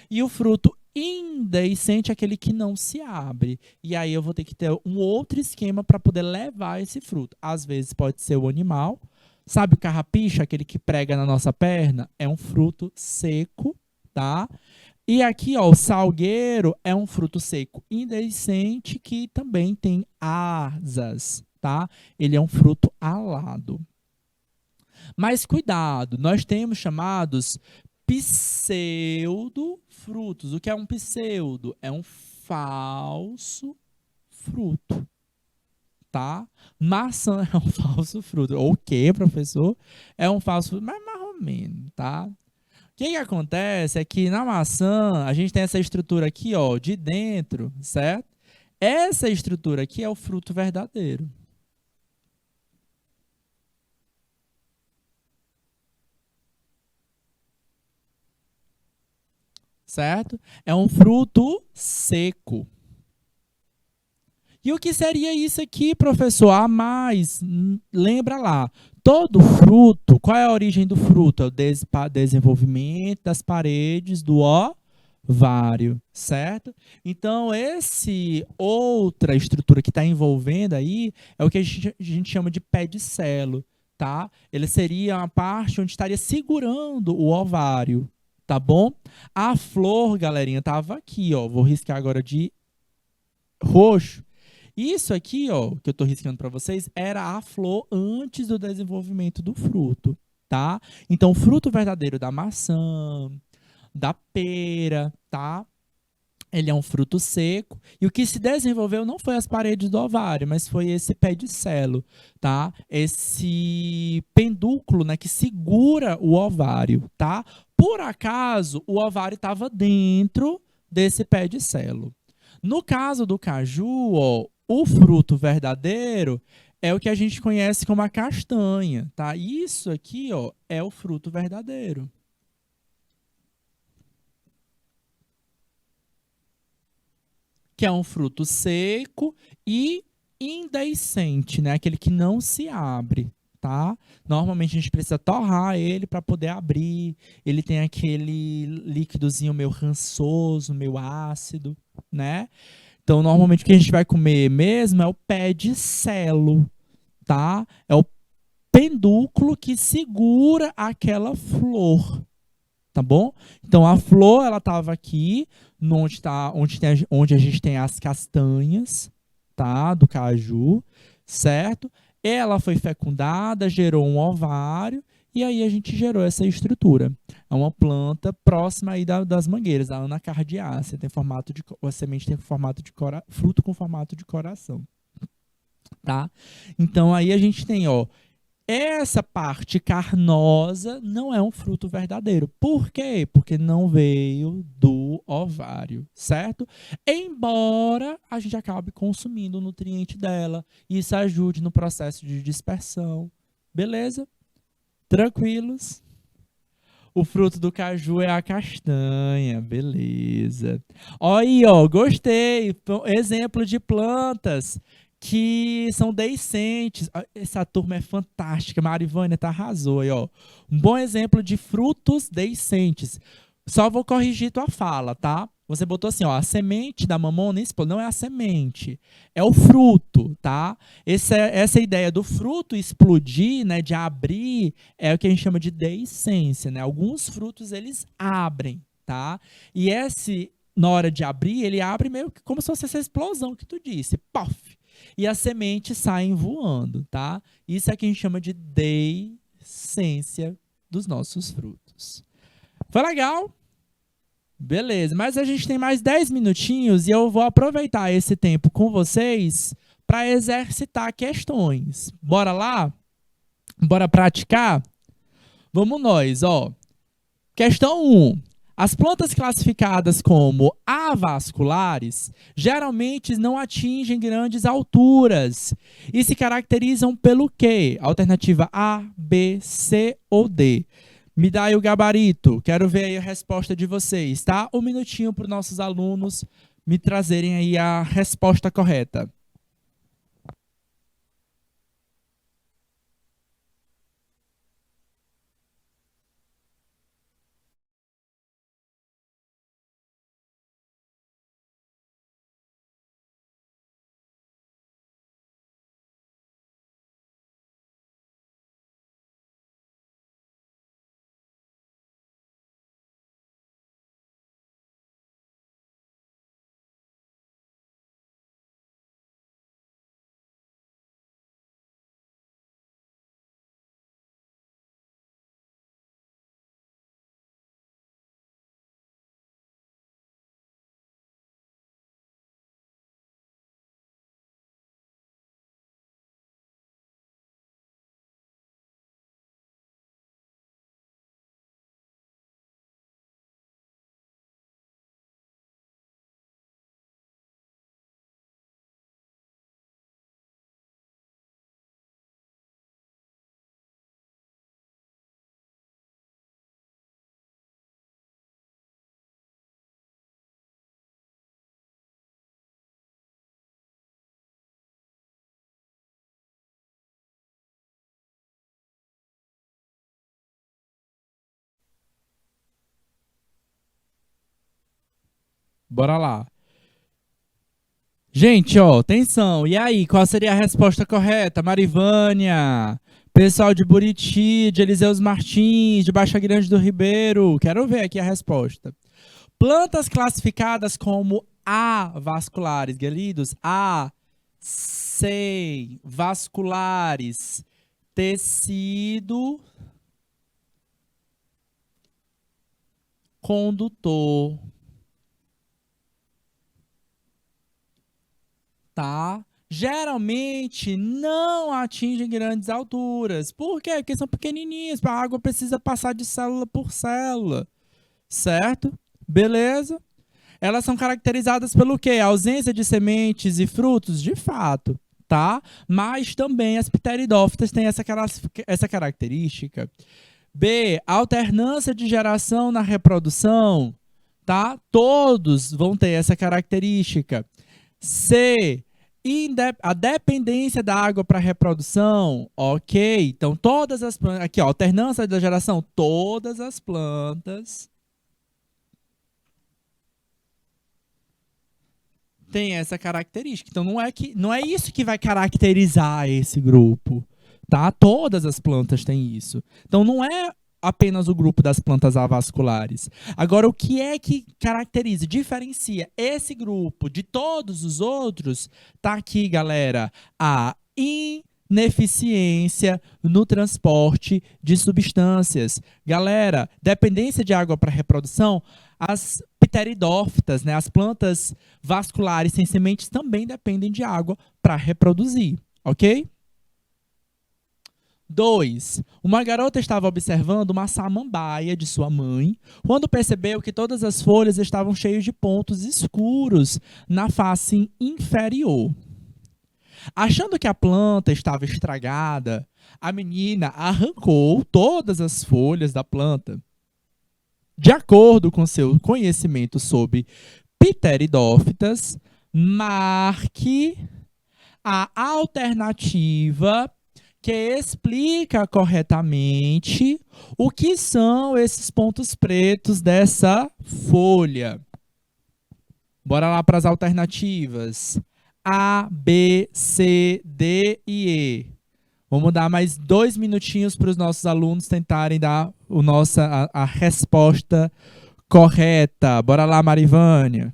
E o fruto indeiscente é aquele que não se abre. E aí eu vou ter que ter um outro esquema para poder levar esse fruto. Às vezes pode ser o animal. Sabe o carrapicho, aquele que prega na nossa perna? É um fruto seco, tá? E aqui, ó, o salgueiro é um fruto seco indeiscente que também tem asas, tá? Ele é um fruto alado. Mas cuidado, nós temos chamados pseudofrutos. O que é um pseudo? É um falso fruto, tá? Maçã é um falso fruto. O quê, professor? É um falso fruto, mas mais ou menos, tá? que acontece é que na maçã a gente tem essa estrutura aqui, ó, de dentro, certo? Essa estrutura aqui é o fruto verdadeiro, certo? É um fruto seco. E o que seria isso aqui, professor? A mais, lembra lá. Todo fruto, qual é a origem do fruto? É o desenvolvimento das paredes do ovário, certo? Então, esse outra estrutura que está envolvendo aí é o que a gente chama de pedicelo, tá? Ele seria a parte onde estaria segurando o ovário, tá bom? A flor, galerinha, tava aqui, ó. Vou riscar agora de roxo. Isso aqui, ó, que eu estou riscando para vocês, era a flor antes do desenvolvimento do fruto, tá? Então, o fruto verdadeiro da maçã, da pera, tá? Ele é um fruto seco. E o que se desenvolveu não foi as paredes do ovário, mas foi esse pedicelo, tá? Esse pendúculo, né, que segura o ovário, tá? Por acaso, o ovário estava dentro desse pedicelo. No caso do caju, ó, o fruto verdadeiro é o que a gente conhece como a castanha, tá? Isso aqui, ó, é o fruto verdadeiro, que é um fruto seco e indehiscente, né? Aquele que não se abre, tá? Normalmente a gente precisa torrar ele para poder abrir. Ele tem aquele líquidozinho meio rançoso, meio ácido, né? Então, normalmente o que a gente vai comer mesmo é o pé de selo, tá? É o pendúculo que segura aquela flor, tá bom? Então a flor ela estava aqui, onde a gente tem as castanhas, tá? Do caju, certo? Ela foi fecundada, gerou um ovário e aí a gente gerou essa estrutura. É uma planta próxima aí das mangueiras, a anacardiácea, tem formato de a semente tem formato de fruto com formato de coração, tá? Então aí a gente tem, ó, essa parte carnosa não é um fruto verdadeiro. Por quê? Porque não veio do ovário, certo? Embora a gente acabe consumindo o nutriente dela, e isso ajude no processo de dispersão. Beleza? Tranquilos? O fruto do caju é a castanha, beleza. Olha aí, ó, gostei. Exemplo de plantas que são deiscentes. Essa turma é fantástica. Marivânia tá arrasou aí, ó. Um bom exemplo de frutos deiscentes. Só vou corrigir tua fala, tá? Você botou assim, ó, a semente da mamona, isso não é a semente, é o fruto, tá? Essa ideia do fruto explodir, né, de abrir, é o que a gente chama de deiscência, né? Alguns frutos eles abrem, tá? E esse na hora de abrir, ele abre meio que como se fosse essa explosão que tu disse, pof. E as sementes saem voando, tá? Isso é o que a gente chama de deiscência dos nossos frutos. Foi legal? Beleza, mas a gente tem mais 10 minutinhos e eu vou aproveitar esse tempo com vocês para exercitar questões. Bora lá? Bora praticar? Vamos nós, ó. Questão 1. As plantas classificadas como avasculares geralmente não atingem grandes alturas e se caracterizam pelo quê? Alternativa A, B, C ou D. Me dá aí o gabarito. Quero ver aí a resposta de vocês, tá? Um minutinho para os nossos alunos me trazerem aí a resposta correta. Bora lá. Gente, ó, atenção. E aí, qual seria a resposta correta? Marivânia, pessoal de Buriti, de Eliseus Martins, de Baixa Grande do Ribeiro. Quero ver aqui a resposta. Plantas classificadas como avasculares, gelidos, sei, vasculares, tecido condutor, tá? Geralmente não atingem grandes alturas. Por quê? Porque são pequenininhas. A água precisa passar de célula por célula, certo? Beleza? Elas são caracterizadas pelo quê? A ausência de sementes e frutos, de fato, tá? Mas também as pteridófitas têm essa característica. B, alternância de geração na reprodução, tá? Todos vão ter essa característica. C, a dependência da água para reprodução, ok. Então, todas as plantas, aqui, ó, alternância da geração, todas as plantas têm essa característica. Então, não é isso que vai caracterizar esse grupo, tá? Todas as plantas têm isso. Então, não é apenas o grupo das plantas avasculares. Agora, o que é que caracteriza, diferencia esse grupo de todos os outros? Tá aqui, galera, a ineficiência no transporte de substâncias. Galera, dependência de água para reprodução, as pteridófitas, né, as plantas vasculares sem sementes também dependem de água para reproduzir, ok? 2. Uma garota estava observando uma samambaia de sua mãe quando percebeu que todas as folhas estavam cheias de pontos escuros na face inferior. Achando que a planta estava estragada, a menina arrancou todas as folhas da planta. De acordo com seu conhecimento sobre pteridófitas, marque a alternativa que explica corretamente o que são esses pontos pretos dessa folha. Bora lá para as alternativas. A, B, C, D e E. Vamos dar mais 2 minutinhos para os nossos alunos tentarem dar a resposta correta. Bora lá, Marivânia.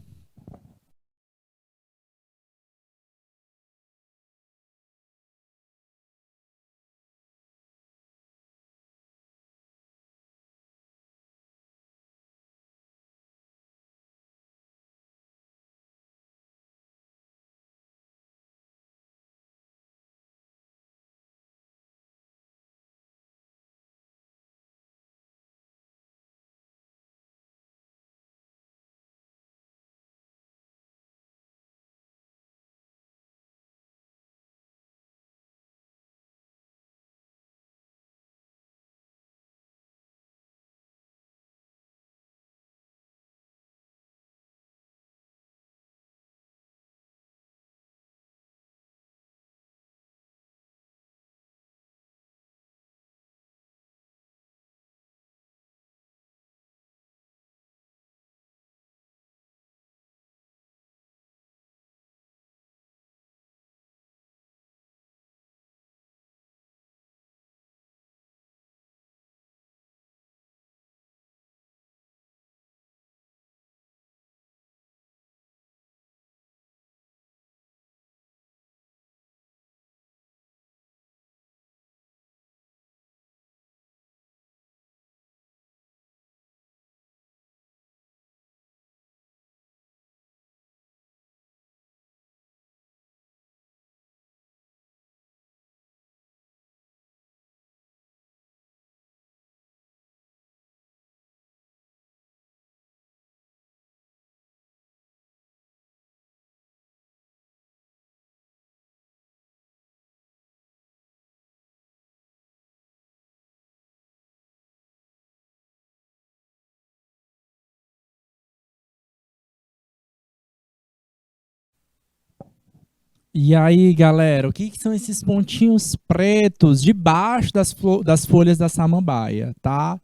E aí, galera, o que são esses pontinhos pretos debaixo das folhas da samambaia, tá?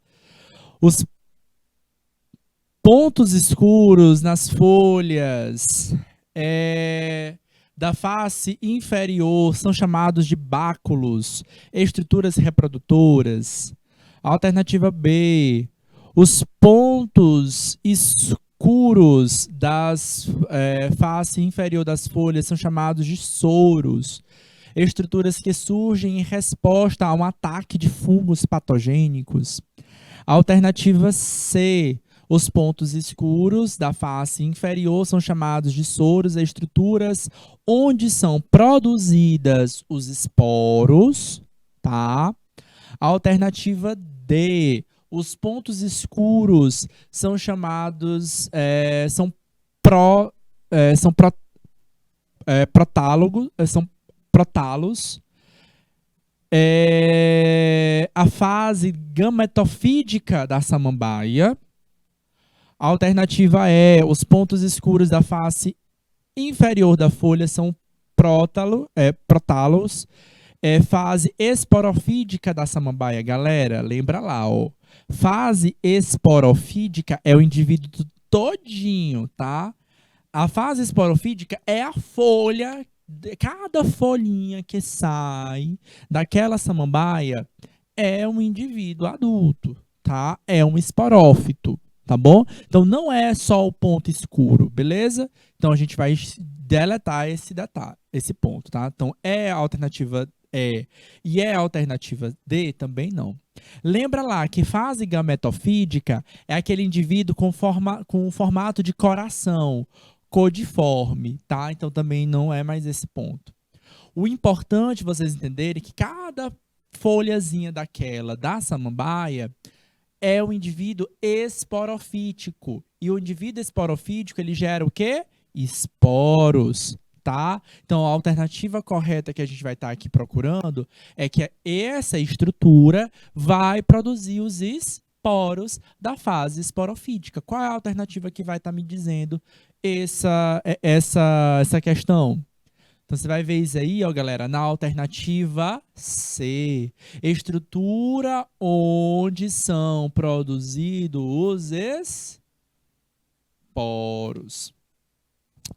Os pontos escuros nas folhas da face inferior são chamados de báculos, estruturas reprodutoras. Alternativa B, os pontos escuros das face inferior das folhas são chamados de soros, estruturas que surgem em resposta a um ataque de fungos patogênicos. Alternativa C, os pontos escuros da face inferior são chamados de soros, estruturas onde são produzidas os esporos, tá? Alternativa D, os pontos escuros são chamados, são protálos. A fase gametofídica da samambaia. Alternativa E, os pontos escuros da face inferior da folha são protálos. Fase esporofídica da samambaia. Galera, lembra lá, ó. Fase esporofídica é o indivíduo todinho, tá? A fase esporofídica é a folha, cada folhinha que sai daquela samambaia é um indivíduo adulto, tá? É um esporófito. Tá bom? Então, não é só o ponto escuro, beleza? Então, a gente vai deletar esse detalhe, esse ponto, tá? Então, é a alternativa E e é a alternativa D também não. Lembra lá que fase gametofídica é aquele indivíduo com formato de coração, codiforme, tá? Então, também não é mais esse ponto. O importante vocês entenderem é que cada folhazinha daquela da samambaia é o indivíduo esporofítico. E o indivíduo esporofítico, ele gera o quê? Esporos, tá? Então, a alternativa correta que a gente vai estar aqui procurando é que essa estrutura vai produzir os esporos da fase esporofítica. Qual é a alternativa que vai estar me dizendo essa questão? Então, você vai ver isso aí, ó, galera, na alternativa C. Estrutura onde são produzidos os esporos.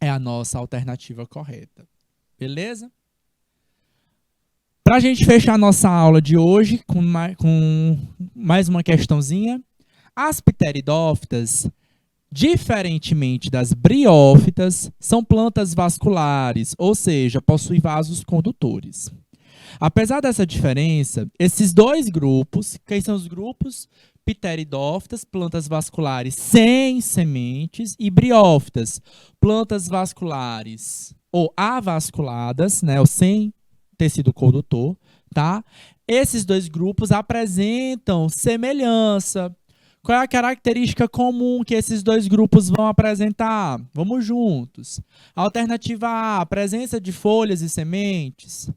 É a nossa alternativa correta. Beleza? Para a gente fechar a nossa aula de hoje com mais uma questãozinha. As pteridófitas, diferentemente das briófitas, são plantas vasculares, ou seja, possuem vasos condutores. Apesar dessa diferença, esses dois grupos, que são os grupos pteridófitas, plantas vasculares sem sementes, e briófitas, plantas vasculares ou avasculadas, né, ou sem tecido condutor, tá? Esses dois grupos apresentam semelhança. Qual é a característica comum que esses dois grupos vão apresentar? Vamos juntos. Alternativa A, presença de folhas e sementes.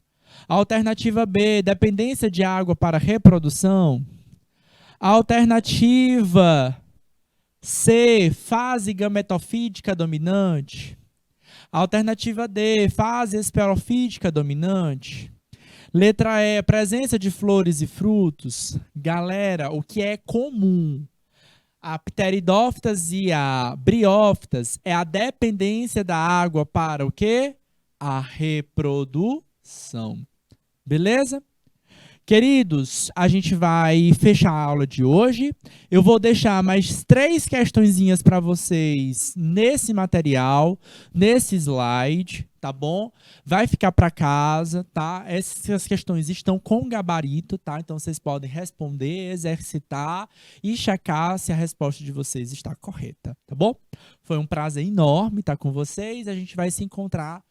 Alternativa B, dependência de água para reprodução. Alternativa C, fase gametofídica dominante. Alternativa D, fase esporofídica dominante. Letra E, presença de flores e frutos. Galera, o que é comum? A pteridófitas e a briófitas é a dependência da água para o quê? A reprodução. Beleza? Queridos, a gente vai fechar a aula de hoje. Eu vou deixar mais 3 questõezinhas para vocês nesse material, nesse slide, tá bom? Vai ficar para casa, tá? Essas questões estão com gabarito, tá? Então, vocês podem responder, exercitar e checar se a resposta de vocês está correta, tá bom? Foi um prazer enorme estar com vocês. A gente vai se encontrar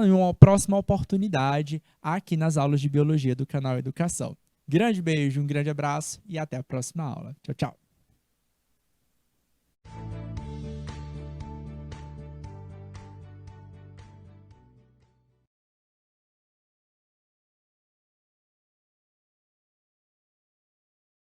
em uma próxima oportunidade aqui nas aulas de Biologia do canal Educação. Grande beijo, um grande abraço e até a próxima aula. Tchau, tchau.